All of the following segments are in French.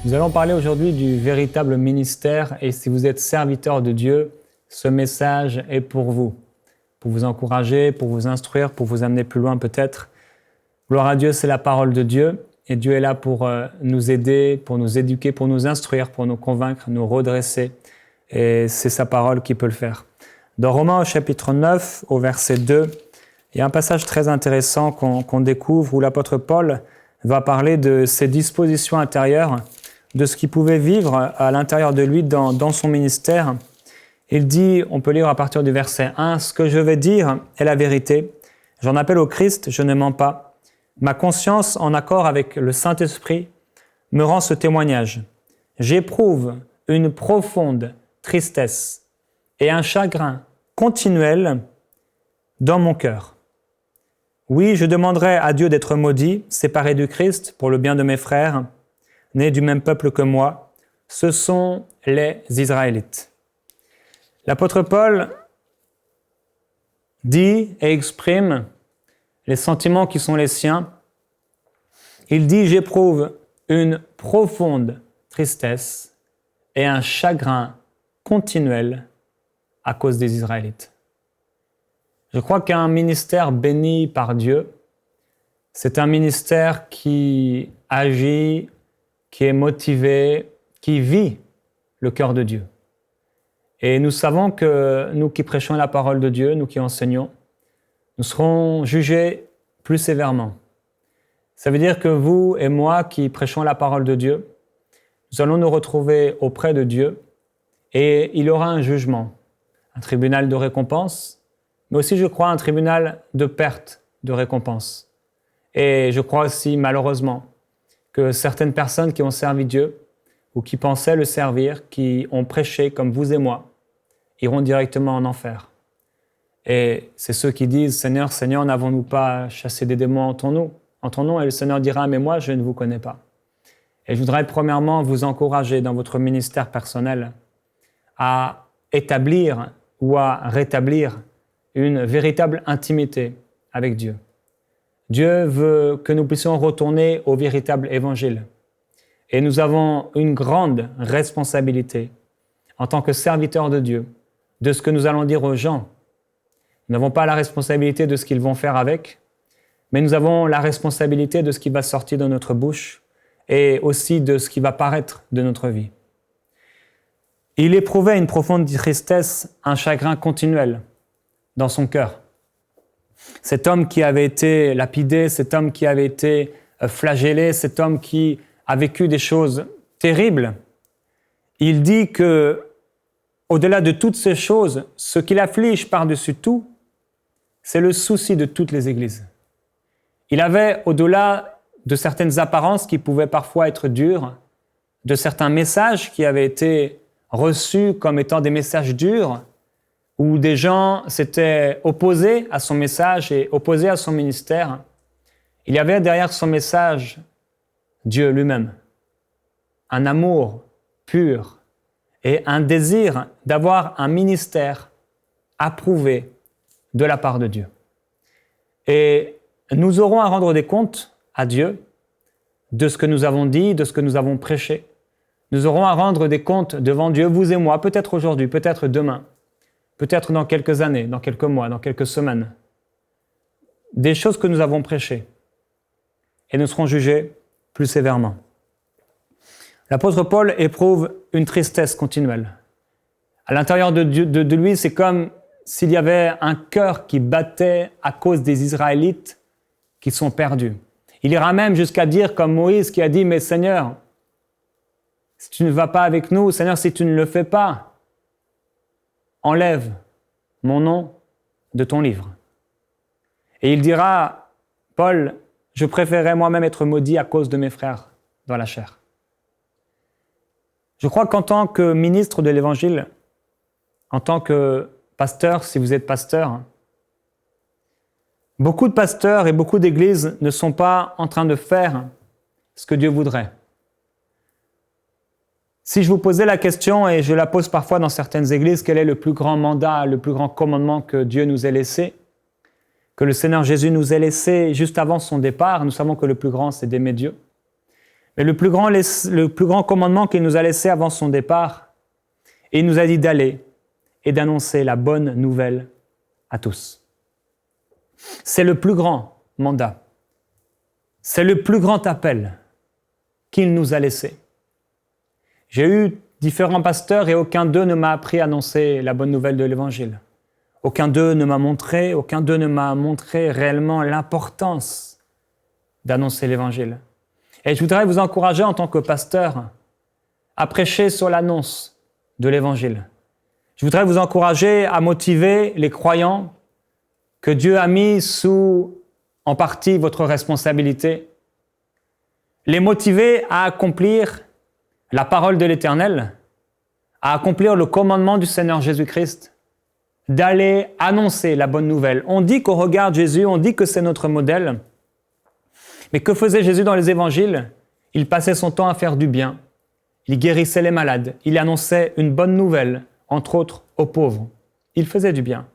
Nous allons parler aujourd'hui du véritable ministère et si vous êtes serviteur de Dieu, ce message est pour vous encourager, pour vous instruire, pour vous amener plus loin peut-être. Gloire à Dieu, c'est la parole de Dieu et Dieu est là pour nous aider, pour nous éduquer, pour nous instruire, pour nous convaincre, nous redresser et c'est sa parole qui peut le faire. Dans Romains au chapitre 9, au verset 2, il y a un passage très intéressant qu'on découvre où l'apôtre Paul va parler de ses dispositions intérieures, de ce qu'il pouvait vivre à l'intérieur de lui dans son ministère. Il dit, on peut lire à partir du verset 1, « Ce que je vais dire est la vérité. J'en appelle au Christ, je ne mens pas. Ma conscience, en accord avec le Saint-Esprit, me rend ce témoignage. J'éprouve une profonde tristesse et un chagrin continuel dans mon cœur. Oui, je demanderai à Dieu d'être maudit, séparé du Christ pour le bien de mes frères, nés du même peuple que moi. Ce sont les Israélites. » L'apôtre Paul dit et exprime les sentiments qui sont les siens. Il dit « J'éprouve une profonde tristesse et un chagrin continuel à cause des Israélites. » Je crois qu'un ministère béni par Dieu, c'est un ministère qui agit, qui est motivé, qui vit le cœur de Dieu. Et nous savons que nous qui prêchons la parole de Dieu, nous qui enseignons, nous serons jugés plus sévèrement. Ça veut dire que vous et moi qui prêchons la parole de Dieu, nous allons nous retrouver auprès de Dieu et il y aura un jugement, un tribunal de récompense, mais aussi, je crois, un tribunal de perte de récompense. Et je crois aussi, malheureusement, que certaines personnes qui ont servi Dieu ou qui pensaient le servir, qui ont prêché comme vous et moi, iront directement en enfer. Et c'est ceux qui disent « Seigneur, Seigneur, n'avons-nous pas chassé des démons en ton nom ?» Et le Seigneur dira « Mais moi, je ne vous connais pas. » Et je voudrais premièrement vous encourager dans votre ministère personnel à établir ou à rétablir une véritable intimité avec Dieu. Dieu veut que nous puissions retourner au véritable évangile. Et nous avons une grande responsabilité en tant que serviteurs de Dieu, de ce que nous allons dire aux gens. Nous n'avons pas la responsabilité de ce qu'ils vont faire avec, mais nous avons la responsabilité de ce qui va sortir de notre bouche et aussi de ce qui va paraître de notre vie. Il éprouvait une profonde tristesse, un chagrin continuel dans son cœur. Cet homme qui avait été lapidé, cet homme qui avait été flagellé, cet homme qui a vécu des choses terribles, il dit que, au-delà de toutes ces choses, ce qui l'afflige par-dessus tout, c'est le souci de toutes les églises. Il avait, au-delà de certaines apparences qui pouvaient parfois être dures, de certains messages qui avaient été reçus comme étant des messages durs, où des gens s'étaient opposés à son message et opposés à son ministère, il y avait derrière son message Dieu lui-même, un amour pur et un désir d'avoir un ministère approuvé de la part de Dieu. Et nous aurons à rendre des comptes à Dieu de ce que nous avons dit, de ce que nous avons prêché. Nous aurons à rendre des comptes devant Dieu, vous et moi, peut-être aujourd'hui, peut-être demain, peut-être dans quelques années, dans quelques mois, dans quelques semaines. Des choses que nous avons prêchées. Et nous serons jugés plus sévèrement. L'apôtre Paul éprouve une tristesse continuelle. À l'intérieur de lui, c'est comme s'il y avait un cœur qui battait à cause des Israélites qui sont perdus. Il ira même jusqu'à dire, comme Moïse qui a dit « Mais Seigneur, si tu ne vas pas avec nous, Seigneur, si tu ne le fais pas, enlève mon nom de ton livre. » Et il dira, Paul, je préférerais moi-même être maudit à cause de mes frères dans la chair. Je crois qu'en tant que ministre de l'Évangile, en tant que pasteur, si vous êtes pasteur, beaucoup de pasteurs et beaucoup d'églises ne sont pas en train de faire ce que Dieu voudrait. Si je vous posais la question, et je la pose parfois dans certaines églises, quel est le plus grand mandat, le plus grand commandement que Dieu nous ait laissé, que le Seigneur Jésus nous ait laissé juste avant son départ, nous savons que le plus grand, c'est d'aimer Dieu. Mais le plus grand commandement qu'il nous a laissé avant son départ, il nous a dit d'aller et d'annoncer la bonne nouvelle à tous. C'est le plus grand mandat. C'est le plus grand appel qu'il nous a laissé. J'ai eu différents pasteurs et aucun d'eux ne m'a appris à annoncer la bonne nouvelle de l'Évangile. Aucun d'eux ne m'a montré réellement l'importance d'annoncer l'Évangile. Et je voudrais vous encourager en tant que pasteur à prêcher sur l'annonce de l'Évangile. Je voudrais vous encourager à motiver les croyants que Dieu a mis sous, en partie, votre responsabilité. Les motiver à accomplir la parole de l'Éternel, à accomplir le commandement du Seigneur Jésus-Christ, d'aller annoncer la bonne nouvelle. On dit qu'on regarde Jésus, on dit que c'est notre modèle. Mais que faisait Jésus dans les évangiles? Il passait son temps à faire du bien. Il guérissait les malades. Il annonçait une bonne nouvelle, entre autres aux pauvres. Il faisait du bien.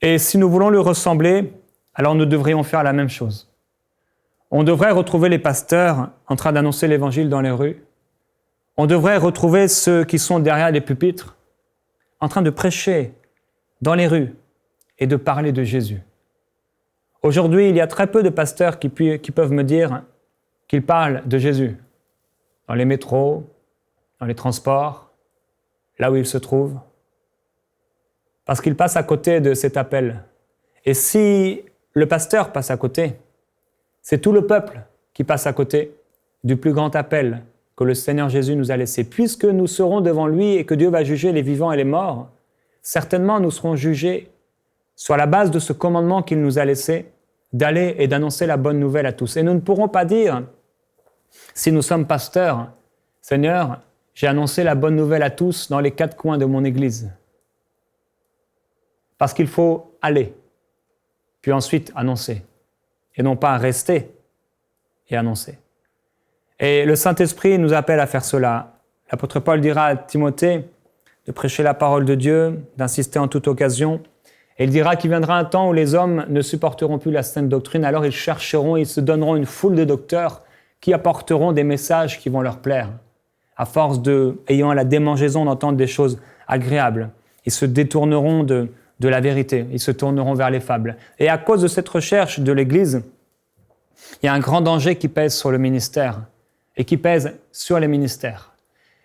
Et si nous voulons lui ressembler, alors nous devrions faire la même chose. On devrait retrouver les pasteurs en train d'annoncer l'évangile dans les rues. On devrait retrouver ceux qui sont derrière les pupitres en train de prêcher dans les rues et de parler de Jésus. Aujourd'hui, il y a très peu de pasteurs qui peuvent me dire qu'ils parlent de Jésus dans les métros, dans les transports, là où ils se trouvent, parce qu'ils passent à côté de cet appel. Et si le pasteur passe à côté, c'est tout le peuple qui passe à côté du plus grand appel que le Seigneur Jésus nous a laissé. Puisque nous serons devant lui et que Dieu va juger les vivants et les morts, certainement nous serons jugés sur la base de ce commandement qu'il nous a laissé, d'aller et d'annoncer la bonne nouvelle à tous. Et nous ne pourrons pas dire, si nous sommes pasteurs, « Seigneur, j'ai annoncé la bonne nouvelle à tous dans les 4 coins de mon église. » Parce qu'il faut aller, puis ensuite annoncer, et non pas rester et annoncer. Et le Saint-Esprit nous appelle à faire cela. L'apôtre Paul dira à Timothée de prêcher la parole de Dieu, d'insister en toute occasion. Et il dira qu'il viendra un temps où les hommes ne supporteront plus la sainte doctrine, alors ils chercheront, ils se donneront une foule de docteurs qui apporteront des messages qui vont leur plaire. À force ayant la démangeaison d'entendre des choses agréables, ils se détourneront de la vérité, ils se tourneront vers les fables. Et à cause de cette recherche de l'Église, il y a un grand danger qui pèse sur le ministère et qui pèse sur les ministères.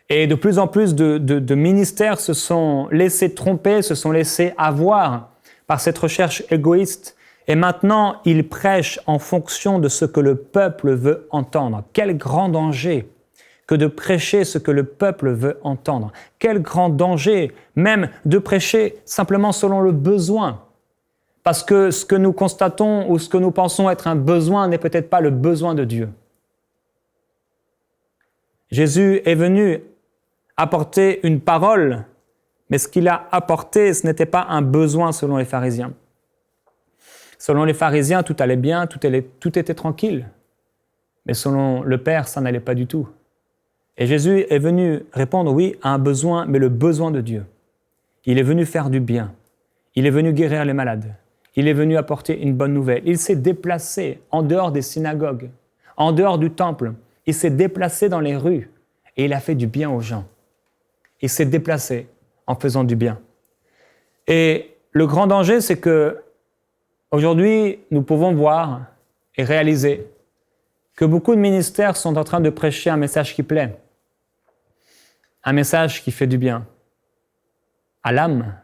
Et de plus en plus de ministères se sont laissés tromper, se sont laissés avoir par cette recherche égoïste. Et maintenant, ils prêchent en fonction de ce que le peuple veut entendre. Quel grand danger que de prêcher ce que le peuple veut entendre. Quel grand danger même de prêcher simplement selon le besoin. Parce que ce que nous constatons ou ce que nous pensons être un besoin n'est peut-être pas le besoin de Dieu. Jésus est venu apporter une parole, mais ce qu'il a apporté, ce n'était pas un besoin selon les pharisiens. Selon les pharisiens, tout allait bien, tout était tranquille. Mais selon le Père, ça n'allait pas du tout. Et Jésus est venu répondre, oui, à un besoin, mais le besoin de Dieu. Il est venu faire du bien. Il est venu guérir les malades. Il est venu apporter une bonne nouvelle. Il s'est déplacé en dehors des synagogues, en dehors du temple. Il s'est déplacé dans les rues et il a fait du bien aux gens. Il s'est déplacé en faisant du bien. Et le grand danger, c'est que aujourd'hui, nous pouvons voir et réaliser que beaucoup de ministères sont en train de prêcher un message qui plaît, un message qui fait du bien à l'âme,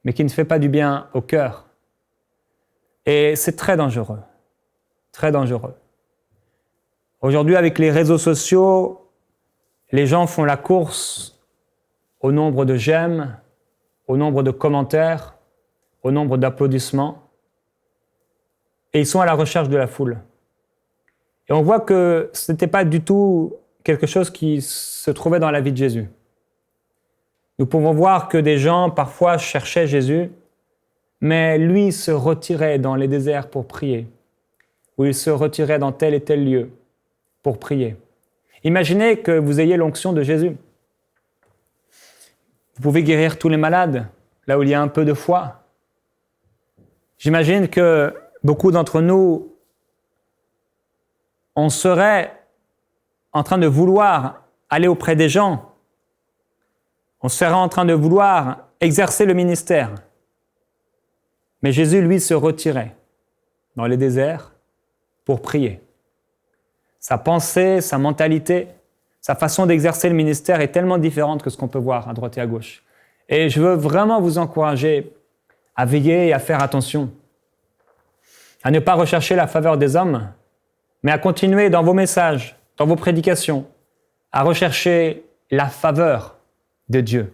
mais qui ne fait pas du bien au cœur. Et c'est très dangereux, très dangereux. Aujourd'hui, avec les réseaux sociaux, les gens font la course au nombre de j'aime, au nombre de commentaires, au nombre d'applaudissements, et ils sont à la recherche de la foule. Et on voit que ce n'était pas du tout quelque chose qui se trouvait dans la vie de Jésus. Nous pouvons voir que des gens parfois cherchaient Jésus, mais lui se retirait dans les déserts pour prier, ou il se retirait dans tel et tel lieu pour prier. Imaginez que vous ayez l'onction de Jésus. Vous pouvez guérir tous les malades, là où il y a un peu de foi. J'imagine que beaucoup d'entre nous, on serait en train de vouloir aller auprès des gens. On serait en train de vouloir exercer le ministère. Mais Jésus, lui, se retirait dans les déserts pour prier. Sa pensée, sa mentalité, sa façon d'exercer le ministère est tellement différente que ce qu'on peut voir à droite et à gauche. Et je veux vraiment vous encourager à veiller et à faire attention, à ne pas rechercher la faveur des hommes, mais à continuer dans vos messages, dans vos prédications, à rechercher la faveur de Dieu.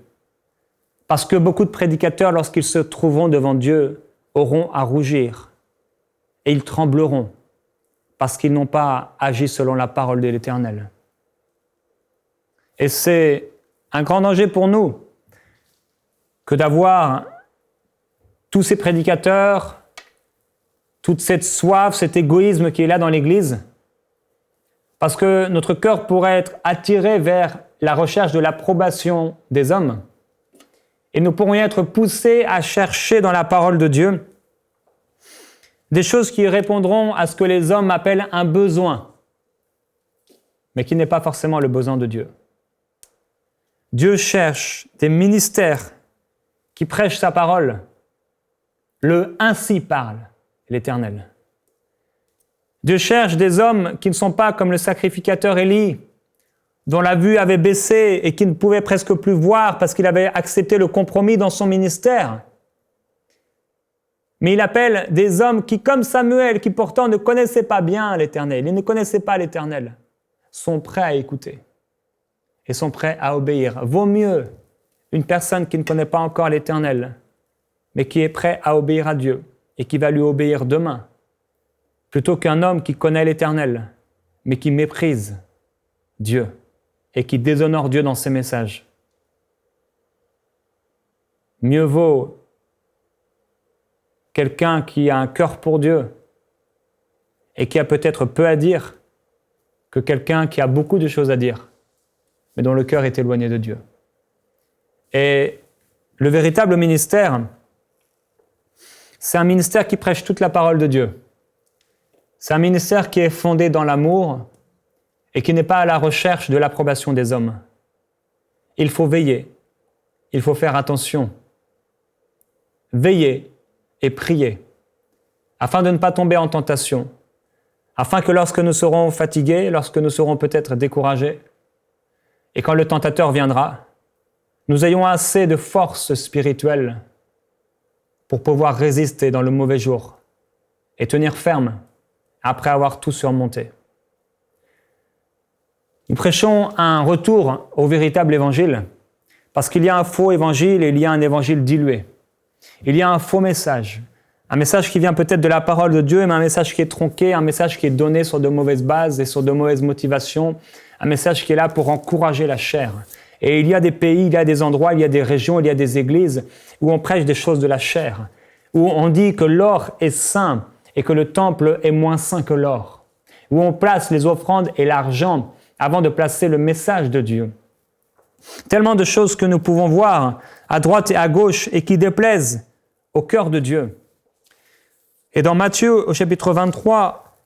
Parce que beaucoup de prédicateurs, lorsqu'ils se trouveront devant Dieu, auront à rougir et ils trembleront parce qu'ils n'ont pas agi selon la parole de l'Éternel. Et c'est un grand danger pour nous que d'avoir tous ces prédicateurs, toute cette soif, cet égoïsme qui est là dans l'Église, parce que notre cœur pourrait être attiré vers la recherche de l'approbation des hommes, et nous pourrions être poussés à chercher dans la parole de Dieu des choses qui répondront à ce que les hommes appellent un besoin, mais qui n'est pas forcément le besoin de Dieu. Dieu cherche des ministères qui prêchent sa parole. Le « ainsi parle l'Éternel ». Dieu cherche des hommes qui ne sont pas comme le sacrificateur Élie, dont la vue avait baissé et qui ne pouvait presque plus voir parce qu'il avait accepté le compromis dans son ministère. Mais il appelle des hommes qui, comme Samuel, qui pourtant ne connaissaient pas bien l'Éternel, ils ne connaissaient pas l'Éternel, sont prêts à écouter et sont prêts à obéir. Vaut mieux une personne qui ne connaît pas encore l'Éternel, mais qui est prêt à obéir à Dieu et qui va lui obéir demain, plutôt qu'un homme qui connaît l'Éternel, mais qui méprise Dieu et qui déshonore Dieu dans ses messages. Mieux vaut quelqu'un qui a un cœur pour Dieu et qui a peut-être peu à dire que quelqu'un qui a beaucoup de choses à dire, mais dont le cœur est éloigné de Dieu. Et le véritable ministère, c'est un ministère qui prêche toute la parole de Dieu. C'est un ministère qui est fondé dans l'amour et qui n'est pas à la recherche de l'approbation des hommes. Il faut veiller, il faut faire attention. Veiller et prier, afin de ne pas tomber en tentation, afin que lorsque nous serons fatigués, lorsque nous serons peut-être découragés, et quand le tentateur viendra, nous ayons assez de force spirituelle pour pouvoir résister dans le mauvais jour et tenir ferme après avoir tout surmonté. Nous prêchons un retour au véritable évangile, parce qu'il y a un faux évangile et il y a un évangile dilué. Il y a un faux message, un message qui vient peut-être de la parole de Dieu, mais un message qui est tronqué, un message qui est donné sur de mauvaises bases et sur de mauvaises motivations, un message qui est là pour encourager la chair. Et il y a des pays, il y a des endroits, il y a des régions, il y a des églises où on prêche des choses de la chair, où on dit que l'or est saint et que le temple est moins saint que l'or, où on place les offrandes et l'argent avant de placer le message de Dieu. Tellement de choses que nous pouvons voir à droite et à gauche et qui déplaisent au cœur de Dieu. Et dans Matthieu, au chapitre 23,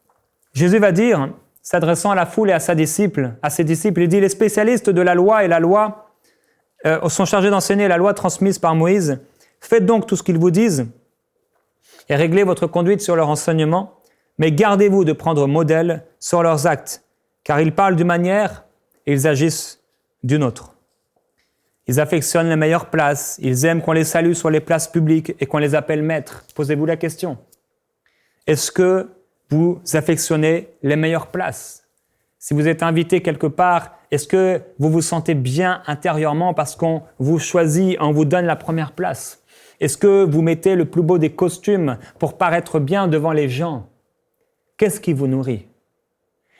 Jésus va dire, s'adressant à la foule et à ses disciples, il dit « Les spécialistes de la loi et la loi sont chargés d'enseigner la loi transmise par Moïse. Faites donc tout ce qu'ils vous disent et réglez votre conduite sur leur enseignement, mais gardez-vous de prendre modèle sur leurs actes, car ils parlent d'une manière et ils agissent d'une autre. Ils affectionnent les meilleures places, ils aiment qu'on les salue sur les places publiques et qu'on les appelle maîtres. » Posez-vous la question. Est-ce que vous affectionnez les meilleures places? Si vous êtes invité quelque part, est-ce que vous vous sentez bien intérieurement parce qu'on vous choisit, on vous donne la première place? Est-ce que vous mettez le plus beau des costumes pour paraître bien devant les gens? Qu'est-ce qui vous nourrit?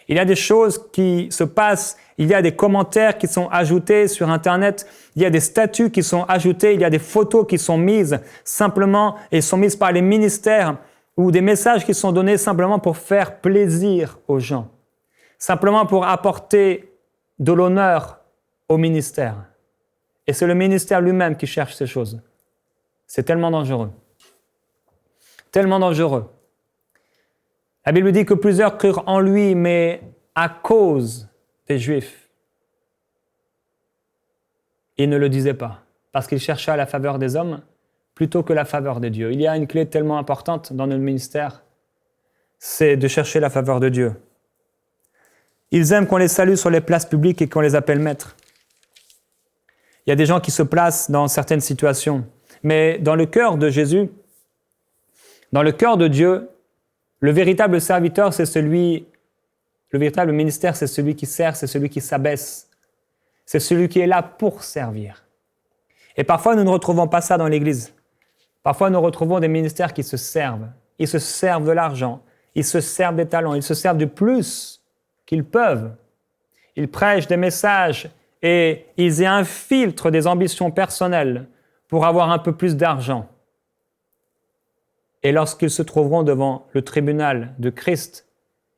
Il y a des choses qui se passent, il y a des commentaires qui sont ajoutés sur Internet, il y a des statuts qui sont ajoutés, il y a des photos qui sont mises simplement et sont mises par les ministères ou des messages qui sont donnés simplement pour faire plaisir aux gens, simplement pour apporter de l'honneur au ministère. Et c'est le ministère lui-même qui cherche ces choses. C'est tellement dangereux. Tellement dangereux. La Bible dit que plusieurs crurent en lui, mais à cause des Juifs, il ne le disait pas, parce qu'il cherchait la faveur des hommes plutôt que la faveur de Dieu. Il y a une clé tellement importante dans notre ministère, c'est de chercher la faveur de Dieu. Ils aiment qu'on les salue sur les places publiques et qu'on les appelle maîtres. Il y a des gens qui se placent dans certaines situations, mais dans le cœur de Jésus, dans le cœur de Dieu, le véritable serviteur, le véritable ministère, c'est celui qui sert, c'est celui qui s'abaisse. C'est celui qui est là pour servir. Et parfois, nous ne retrouvons pas ça dans l'Église. Parfois, nous retrouvons des ministères qui se servent. Ils se servent de l'argent, ils se servent des talents, ils se servent du plus qu'ils peuvent. Ils prêchent des messages et ils infiltrent des ambitions personnelles pour avoir un peu plus d'argent. Et lorsqu'ils se trouveront devant le tribunal de Christ,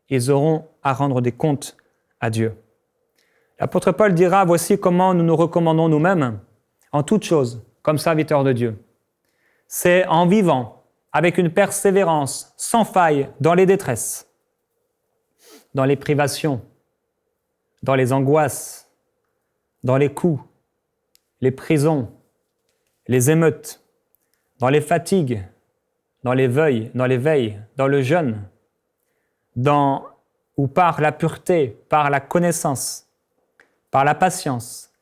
ils auront à rendre des comptes à Dieu. L'apôtre Paul dira, voici comment nous nous recommandons nous-mêmes en toutes choses, comme serviteurs de Dieu. C'est en vivant avec une persévérance sans faille dans les détresses, dans les privations, dans les angoisses, dans les coups, les prisons, les émeutes, dans les fatigues, dans les veilles, dans le jeûne, ou par la pureté, par la connaissance, par la patience,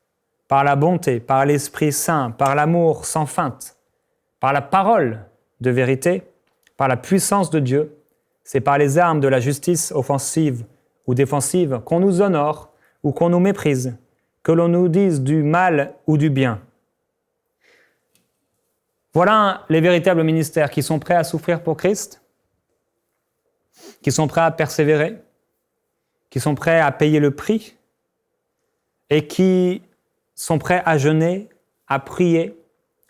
par la bonté, par l'Esprit Saint, par l'amour sans feinte, par la parole de vérité, par la puissance de Dieu, c'est par les armes de la justice offensive ou défensive qu'on nous honore ou qu'on nous méprise, que l'on nous dise du mal ou du bien. Voilà les véritables ministères qui sont prêts à souffrir pour Christ, qui sont prêts à persévérer, qui sont prêts à payer le prix et qui sont prêts à jeûner, à prier,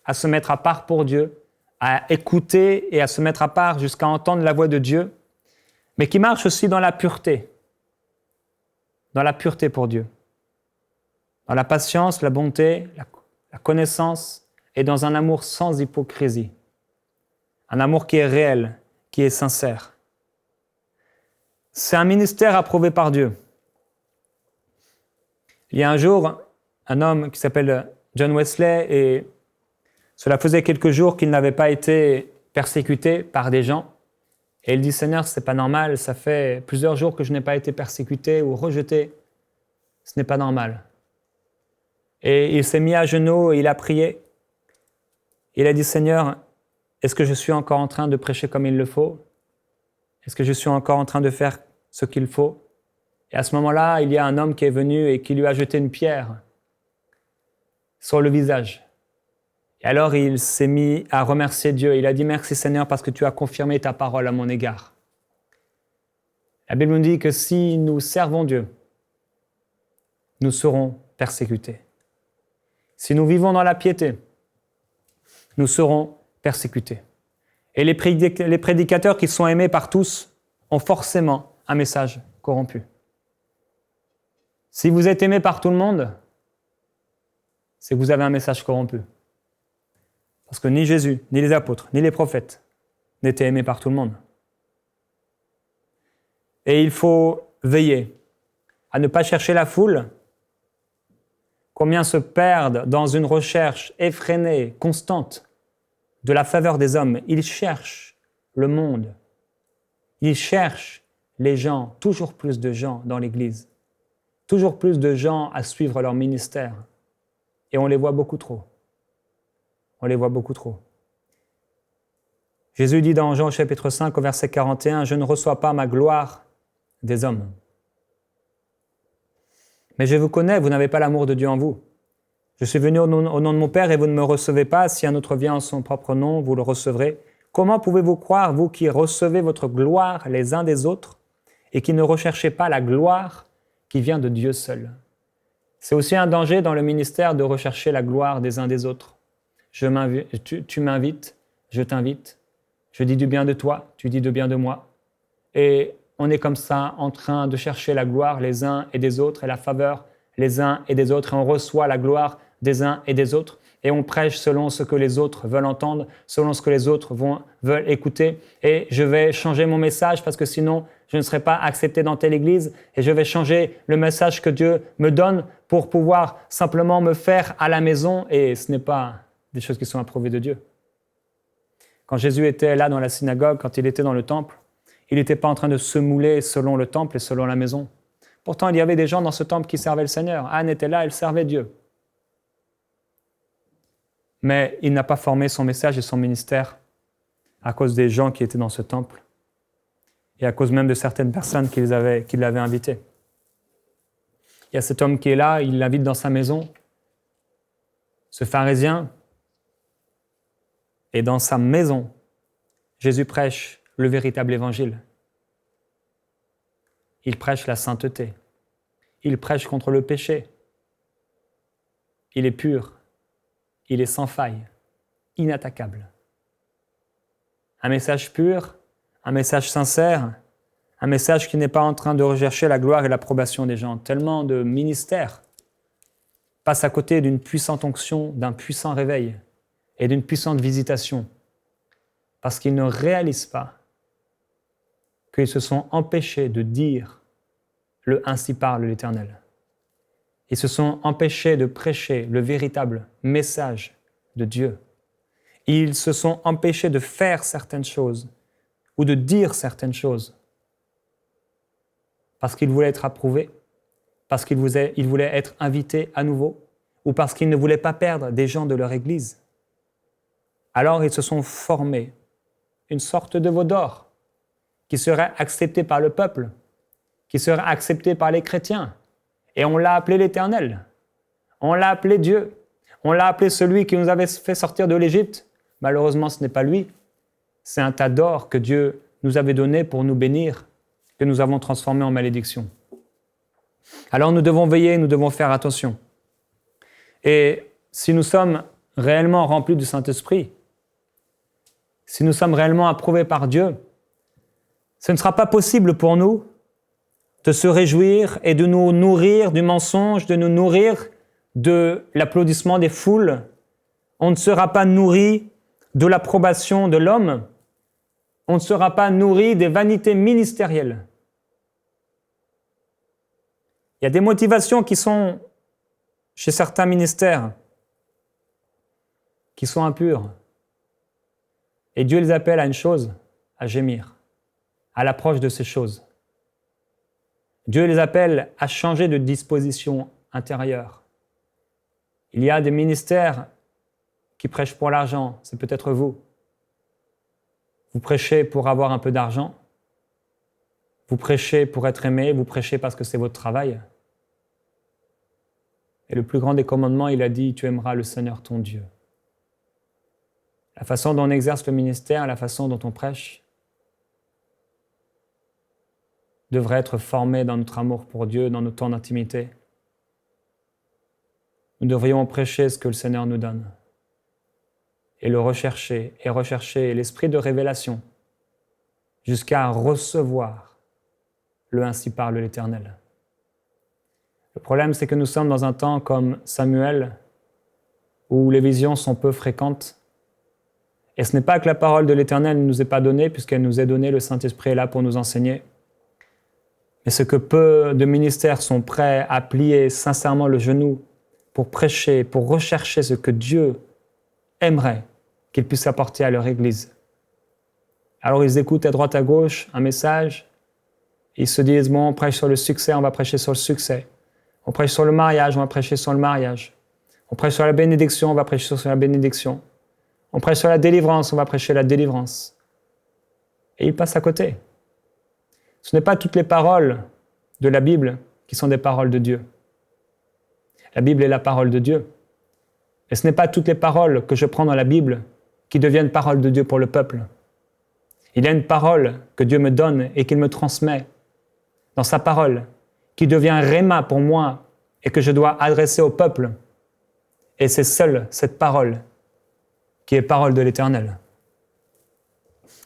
à se mettre à part pour Dieu, à écouter et à se mettre à part jusqu'à entendre la voix de Dieu, mais qui marchent aussi dans la pureté pour Dieu, dans la patience, la bonté, la connaissance et dans un amour sans hypocrisie, un amour qui est réel, qui est sincère. C'est un ministère approuvé par Dieu. Il y a un jour, un homme qui s'appelle John Wesley, et cela faisait quelques jours qu'il n'avait pas été persécuté par des gens. Et il dit, Seigneur, c'est pas normal, ça fait plusieurs jours que je n'ai pas été persécuté ou rejeté. Ce n'est pas normal. Et il s'est mis à genoux et il a prié. Il a dit, Seigneur, est-ce que je suis encore en train de prêcher comme il le faut? Est-ce que je suis encore en train de faire ce qu'il faut? Et à ce moment-là, il y a un homme qui est venu et qui lui a jeté une pierre sur le visage. Et alors, il s'est mis à remercier Dieu. Il a dit, merci Seigneur parce que tu as confirmé ta parole à mon égard. La Bible nous dit que si nous servons Dieu, nous serons persécutés. Si nous vivons dans la piété, nous serons persécutés. Et les prédicateurs qui sont aimés par tous ont forcément un message corrompu. Si vous êtes aimé par tout le monde, c'est que vous avez un message corrompu. Parce que ni Jésus, ni les apôtres, ni les prophètes n'étaient aimés par tout le monde. Et il faut veiller à ne pas chercher la foule. Combien se perdent dans une recherche effrénée, constante, de la faveur des hommes. Ils cherchent le monde. Ils cherchent les gens, toujours plus de gens dans l'Église. Toujours plus de gens à suivre leur ministère. Et on les voit beaucoup trop. On les voit beaucoup trop. Jésus dit dans Jean chapitre 5 au verset 41, « Je ne reçois pas ma gloire des hommes. Mais je vous connais, vous n'avez pas l'amour de Dieu en vous. Je suis venu au nom de mon Père et vous ne me recevez pas. Si un autre vient en son propre nom, vous le recevrez. Comment pouvez-vous croire, vous qui recevez votre gloire les uns des autres et qui ne recherchez pas la gloire qui vient de Dieu seul ?» C'est aussi un danger dans le ministère de rechercher la gloire des uns des autres. Tu m'invites, je t'invite, je dis du bien de toi, tu dis du bien de moi. Et on est comme ça en train de chercher la gloire les uns et des autres et la faveur les uns et des autres et on reçoit la gloire des uns et des autres et on prêche selon ce que les autres veulent entendre, selon ce que les autres veulent écouter et je vais changer mon message parce que sinon je ne serai pas accepté dans telle église et je vais changer le message que Dieu me donne pour pouvoir simplement me faire à la maison et ce n'est pas des choses qui sont approuvées de Dieu. Quand Jésus était là dans la synagogue, quand il était dans le temple, il n'était pas en train de se mouler selon le temple et selon la maison. Pourtant, il y avait des gens dans ce temple qui servaient le Seigneur. Anne était là, elle servait Dieu. Mais il n'a pas formé son message et son ministère à cause des gens qui étaient dans ce temple et à cause même de certaines personnes qui l'avaient invité. Il y a cet homme qui est là, il l'invite dans sa maison, ce pharisien, et dans sa maison, Jésus prêche le véritable évangile. Il prêche la sainteté. Il prêche contre le péché. Il est pur. Il est sans faille, inattaquable. Un message pur, un message sincère, un message qui n'est pas en train de rechercher la gloire et l'approbation des gens. Tellement de ministères passent à côté d'une puissante onction, d'un puissant réveil et d'une puissante visitation, parce qu'ils ne réalisent pas qu'ils se sont empêchés de dire le « Ainsi parle l'Éternel ». Ils se sont empêchés de prêcher le véritable message de Dieu. Ils se sont empêchés de faire certaines choses ou de dire certaines choses parce qu'ils voulaient être approuvés, parce qu'ils voulaient être invités à nouveau ou parce qu'ils ne voulaient pas perdre des gens de leur Église. Alors ils se sont formés une sorte de veau d'or qui serait accepté par le peuple, qui serait accepté par les chrétiens. Et on l'a appelé l'Éternel. On l'a appelé Dieu. On l'a appelé celui qui nous avait fait sortir de l'Égypte. Malheureusement, ce n'est pas lui. C'est un tas d'or que Dieu nous avait donné pour nous bénir, que nous avons transformé en malédiction. Alors nous devons veiller, nous devons faire attention. Et si nous sommes réellement remplis du Saint-Esprit, si nous sommes réellement approuvés par Dieu, ce ne sera pas possible pour nous de se réjouir et de nous nourrir du mensonge, de nous nourrir de l'applaudissement des foules. On ne sera pas nourri de l'approbation de l'homme. On ne sera pas nourri des vanités ministérielles. Il y a des motivations qui sont, chez certains ministères, qui sont impures. Et Dieu les appelle à une chose, à gémir, à l'approche de ces choses. Dieu les appelle à changer de disposition intérieure. Il y a des ministères qui prêchent pour l'argent, c'est peut-être vous. Vous prêchez pour avoir un peu d'argent, vous prêchez pour être aimé, vous prêchez parce que c'est votre travail. Et le plus grand des commandements, il a dit « Tu aimeras le Seigneur ton Dieu ». La façon dont on exerce le ministère, la façon dont on prêche, devrait être formé dans notre amour pour Dieu, dans nos temps d'intimité. Nous devrions prêcher ce que le Seigneur nous donne et le rechercher l'esprit de révélation jusqu'à recevoir le « Ainsi parle l'Éternel ». Le problème, c'est que nous sommes dans un temps comme Samuel où les visions sont peu fréquentes. Et ce n'est pas que la parole de l'Éternel ne nous est pas donnée, puisqu'elle nous est donnée, le Saint-Esprit est là pour nous enseigner. Mais ce que peu de ministères sont prêts à plier sincèrement le genou pour prêcher, pour rechercher ce que Dieu aimerait qu'ils puissent apporter à leur Église. Alors ils écoutent à droite à gauche un message, ils se disent « Bon, on prêche sur le succès, on va prêcher sur le succès. On prêche sur le mariage, on va prêcher sur le mariage. On prêche sur la bénédiction, on va prêcher sur la bénédiction. On prêche sur la délivrance, on va prêcher la délivrance. » Et ils passent à côté. Ce n'est pas toutes les paroles de la Bible qui sont des paroles de Dieu. La Bible est la parole de Dieu. Et ce n'est pas toutes les paroles que je prends dans la Bible qui deviennent paroles de Dieu pour le peuple. Il y a une parole que Dieu me donne et qu'il me transmet dans sa parole, qui devient réma pour moi et que je dois adresser au peuple. Et c'est seule cette parole qui est parole de l'Éternel.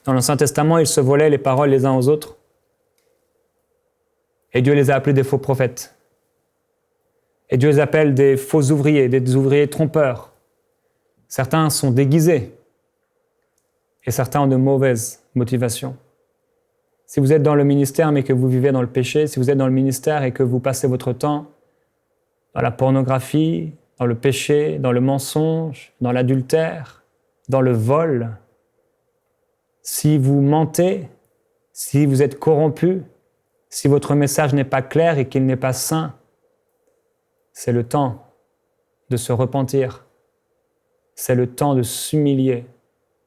Dans l'Ancien Testament, ils se volaient les paroles les uns aux autres. Et Dieu les a appelés des faux prophètes. Et Dieu les appelle des faux ouvriers, des ouvriers trompeurs. Certains sont déguisés. Et certains ont de mauvaises motivations. Si vous êtes dans le ministère mais que vous vivez dans le péché, si vous êtes dans le ministère et que vous passez votre temps dans la pornographie, dans le péché, dans le mensonge, dans l'adultère, dans le vol, si vous mentez, si vous êtes corrompu, si votre message n'est pas clair et qu'il n'est pas saint, c'est le temps de se repentir. C'est le temps de s'humilier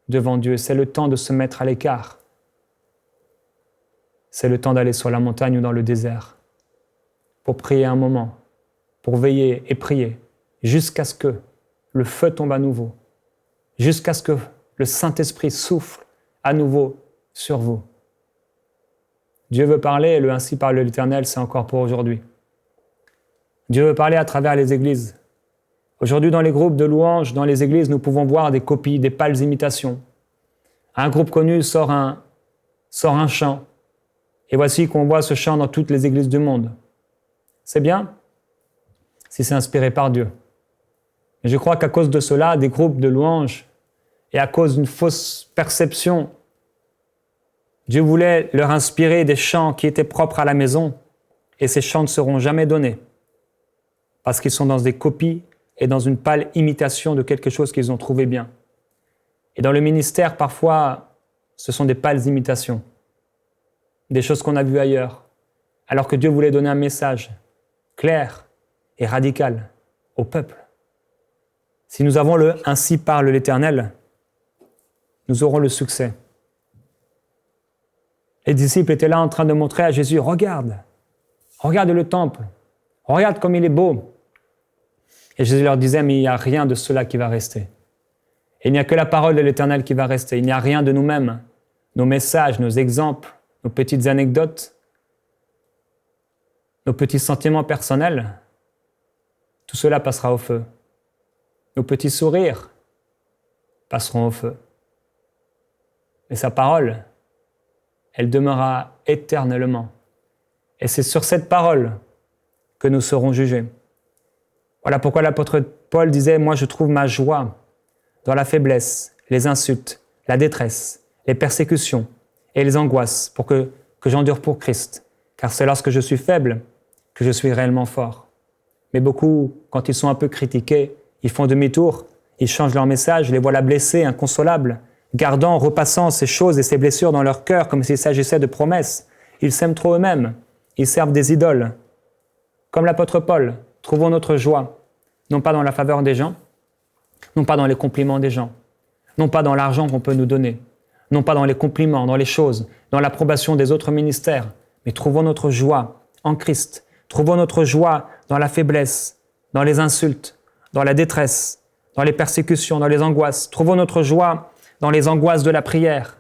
devant Dieu. C'est le temps de se mettre à l'écart. C'est le temps d'aller sur la montagne ou dans le désert pour prier un moment, pour veiller et prier jusqu'à ce que le feu tombe à nouveau, jusqu'à ce que le Saint-Esprit souffle à nouveau sur vous. Dieu veut parler et le ainsi parle l'Éternel, c'est encore pour aujourd'hui. Dieu veut parler à travers les églises. Aujourd'hui, dans les groupes de louanges, dans les églises, nous pouvons voir des copies, des pâles imitations. Un groupe connu sort un chant. Et voici qu'on voit ce chant dans toutes les églises du monde. C'est bien si c'est inspiré par Dieu. Mais je crois qu'à cause de cela, des groupes de louanges, et à cause d'une fausse perception, Dieu voulait leur inspirer des chants qui étaient propres à la maison, et ces chants ne seront jamais donnés, parce qu'ils sont dans des copies et dans une pâle imitation de quelque chose qu'ils ont trouvé bien. Et dans le ministère, parfois, ce sont des pâles imitations, des choses qu'on a vues ailleurs, alors que Dieu voulait donner un message clair et radical au peuple. Si nous avons le « Ainsi parle l'Éternel », nous aurons le succès. Les disciples étaient là en train de montrer à Jésus, regarde le temple, regarde comme il est beau. Et Jésus leur disait, mais il n'y a rien de cela qui va rester. Et il n'y a que la parole de l'Éternel qui va rester. Il n'y a rien de nous-mêmes, nos messages, nos exemples, nos petites anecdotes, nos petits sentiments personnels, tout cela passera au feu. Nos petits sourires passeront au feu. Mais sa parole, elle demeurera éternellement. Et c'est sur cette parole que nous serons jugés. Voilà pourquoi l'apôtre Paul disait « Moi, je trouve ma joie dans la faiblesse, les insultes, la détresse, les persécutions et les angoisses pour que j'endure pour Christ. Car c'est lorsque je suis faible que je suis réellement fort. » Mais beaucoup, quand ils sont un peu critiqués, ils font demi-tour, ils changent leur message, les voilà blessés, inconsolables, gardant, repassant ces choses et ces blessures dans leur cœur comme s'il s'agissait de promesses. Ils s'aiment trop eux-mêmes, ils servent des idoles. Comme l'apôtre Paul, trouvons notre joie, non pas dans la faveur des gens, non pas dans les compliments des gens, non pas dans l'argent qu'on peut nous donner, non pas dans les compliments, dans les choses, dans l'approbation des autres ministères, mais trouvons notre joie en Christ. Trouvons notre joie dans la faiblesse, dans les insultes, dans la détresse, dans les persécutions, dans les angoisses. Trouvons notre joie dans les angoisses de la prière,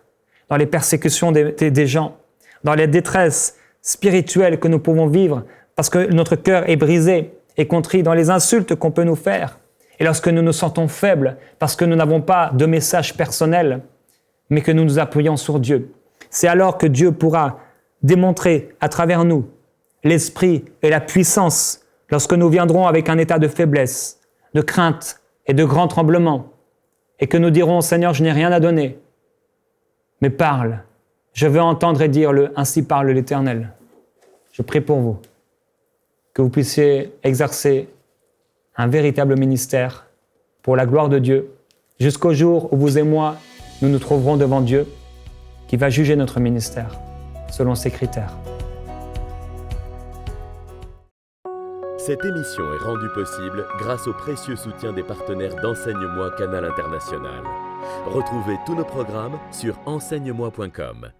dans les persécutions des gens, dans les détresses spirituelles que nous pouvons vivre parce que notre cœur est brisé et contrit, dans les insultes qu'on peut nous faire. Et lorsque nous nous sentons faibles parce que nous n'avons pas de message personnel, mais que nous nous appuyons sur Dieu, c'est alors que Dieu pourra démontrer à travers nous l'esprit et la puissance lorsque nous viendrons avec un état de faiblesse, de crainte et de grand tremblement, et que nous dirons « Seigneur, je n'ai rien à donner, mais parle, je veux entendre et dire le « Ainsi parle l'Éternel ». Je prie pour vous, que vous puissiez exercer un véritable ministère pour la gloire de Dieu, jusqu'au jour où vous et moi, nous nous trouverons devant Dieu, qui va juger notre ministère selon ses critères. Cette émission est rendue possible grâce au précieux soutien des partenaires d'Enseigne-moi Canal International. Retrouvez tous nos programmes sur enseigne-moi.com.